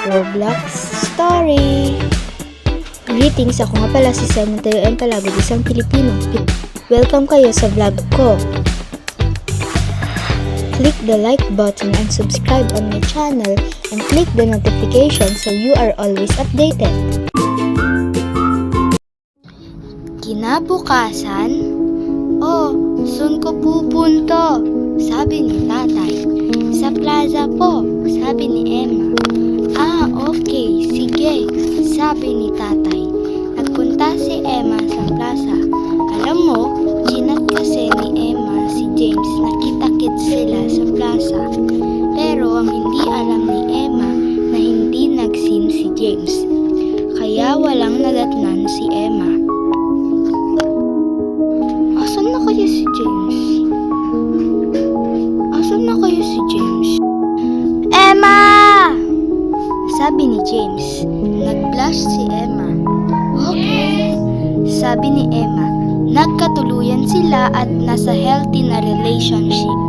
Roblox Story! Greetings! Ako nga pala si Sen Mateo M. Palagod, isang Pilipino. Welcome kayo sa vlog ko. Click the like button and subscribe on my channel and click the notification so you are always updated. Kinabukasan, saan ko pupunta? Sabi ni tatay. Sa plaza po, sabi ni Emma. Okay, sige, sabi ni tatay. Nagpunta si Emma sa plaza. Alam mo, chinat kasi ni Emma si James na kita-kits sila sa plaza. Pero ang hindi alam ni Emma na hindi nag-scene si James. Kaya walang nadatnan si Emma. Asan na kaya si James? Emma! Sabi ni James. Nag-blush si Emma. Okay, sabi ni Emma. Nagkatuluyan sila at nasa healthy na relationship.